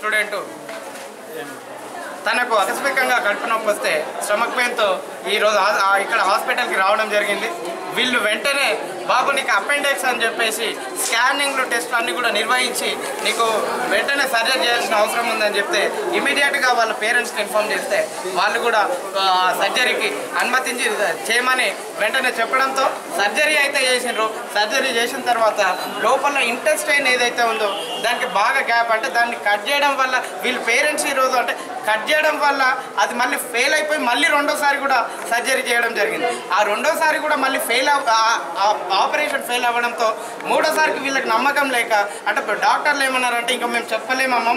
Student తనకు ఆకస్మికంగా కడుపు నొప్పి వస్తే స్టమక్ పెయిన్తో ఈరోజు ఇక్కడ హాస్పిటల్కి రావడం జరిగింది. వీళ్ళు వెంటనే బాబు నీకు అపెండిక్స్ అని చెప్పేసి స్కానింగ్లు టెస్ట్లు అన్నీ కూడా నిర్వహించి నీకు వెంటనే సర్జరీ చేయాల్సిన అవసరం ఉందని చెప్తే ఇమీడియట్గా వాళ్ళ పేరెంట్స్కి ఇన్ఫార్మ్ చేస్తే వాళ్ళు కూడా సర్జరీకి అనుమతించి చేయమని వెంటనే చెప్పడంతో సర్జరీ అయితే చేసినారు. సర్జరీ చేసిన తర్వాత లోపల ఇంటెస్టైన్ ఏదైతే ఉందో దానికి బాగా గ్యాప్, అంటే దాన్ని కట్ చేయడం వల్ల వీళ్ళ పేరెంట్స్ ఈరోజు అంటే కట్ చేయడం వల్ల అది మళ్ళీ ఫెయిల్ అయిపోయి మళ్ళీ రెండోసారి కూడా సర్జరీ చేయడం జరిగింది. ఆ రెండోసారి కూడా మళ్ళీ ఆపరేషన్ ఫెయిల్ అవ్వడంతో మూడోసారికి వీళ్ళకి నమ్మకం లేక అంటే డాక్టర్లు ఏమన్నారంటే ఇంకా మేము చెప్పలేమమ్మా,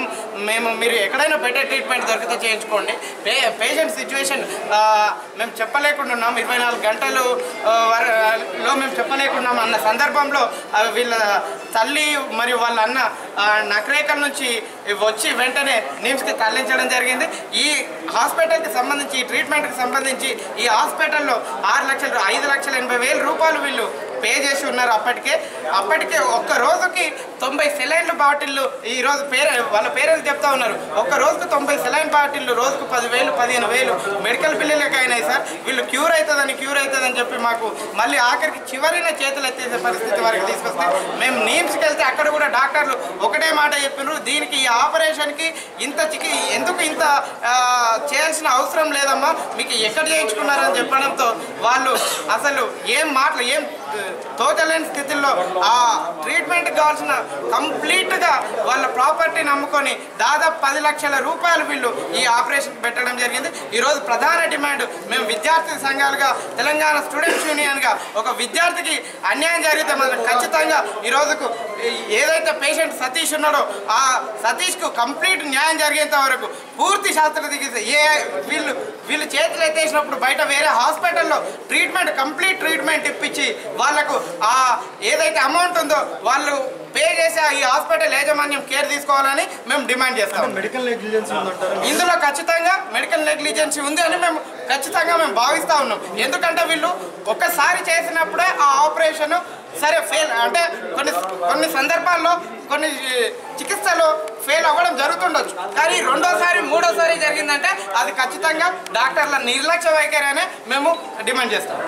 మీరు ఎక్కడైనా బెటర్ ట్రీట్మెంట్ దొరికితే చేయించుకోండి, పేషెంట్ సిచ్యువేషన్ మేము చెప్పలేకుండా ఉన్నాం, 24 గంటలు మేము చెప్పలేకున్నాం అన్న సందర్భంలో వీళ్ళ తల్లి మరియు వాళ్ళ అన్న నకరేకల నుంచి వచ్చి వెంటనే నిమ్స్కి తరలించడం జరిగింది. ఈ హాస్పిటల్కి సంబంధించి ఈ ట్రీట్మెంట్కి సంబంధించి ఈ హాస్పిటల్లో 5,80,000 రూపాయలు వీళ్ళు పే చేసి ఉన్నారు. అప్పటికే ఒక్క రోజుకి 90 సెలైన్ల బాటిళ్ళు ఈరోజు వాళ్ళ పేరెంట్స్ చెప్తా ఉన్నారు. ఒక్క రోజుకు 90 సెలైన్ బాటిళ్ళు రోజుకు 10,000 15,000 మెడికల్ బిల్లులకి అయినాయి సార్. వీళ్ళు క్యూర్ అవుతుందని చెప్పి మాకు మళ్ళీ ఆఖరికి చివరిన చేతులు ఎత్తేసే పరిస్థితి వరకు తీసుకొస్తే మేము నీమ్స్కి వెళ్తే అక్కడ కూడా డాక్టర్లు ఒకటే మాట చెప్పినారు, దీనికి ఈ ఆపరేషన్కి ఎందుకు ఇంత చేయాల్సిన అవసరం లేదమ్మా, మీకు ఎక్కడ చేయించుకున్నారని చెప్పడంతో వాళ్ళు అసలు ఏం తోచలేని స్థితిలో ఆ ట్రీట్మెంట్కి కావాల్సిన కంప్లీట్గా వాళ్ళ ప్రాపర్టీ నమ్ముకొని దాదాపు 10 లక్షల రూపాయలు వీళ్ళు ఈ ఆపరేషన్కి పెట్టడం జరిగింది. ఈరోజు ప్రధాన డిమాండ్ మేము విద్యార్థి సంఘాలుగా తెలంగాణ స్టూడెంట్స్ యూనియన్గా ఒక విద్యార్థికి అన్యాయం జరిగితే మనం ఖచ్చితంగా ఈరోజుకు ఏదైతే పేషెంట్ సతీష్ ఉన్నాడో ఆ సతీష్కు కంప్లీట్ న్యాయం జరిగేంత వరకు పూర్తి శాస్త్ర చికిత్స వీళ్ళు చేతులు ఎత్తేసినప్పుడు బయట వేరే హాస్పిటల్లో కంప్లీట్ ట్రీట్మెంట్ ఇప్పించి వాళ్ళకు ఆ ఏదైతే అమౌంట్ ఉందో వాళ్ళు పే చేసి ఈ హాస్పిటల్ యాజమాన్యం కేర్ తీసుకోవాలని మేము డిమాండ్ చేస్తాం. ఇందులో ఖచ్చితంగా మెడికల్ నెగ్లిజెన్సీ ఉంది అని మేము ఖచ్చితంగా భావిస్తూ ఉన్నాం. ఎందుకంటే వీళ్ళు ఒక్కసారి చేసినప్పుడే ఆ ఆపరేషన్ సరే ఫెయిల్ అంటే కొన్ని సందర్భాల్లో కొన్ని చికిత్సలు ఫెయిల్ అవ్వడం జరుగుతుండొచ్చు, కానీ రెండోసారి మూడోసారి జరిగిందంటే అది ఖచ్చితంగా డాక్టర్ల నిర్లక్ష్య వైఖరి అనే మేము డిమాండ్ చేస్తాం.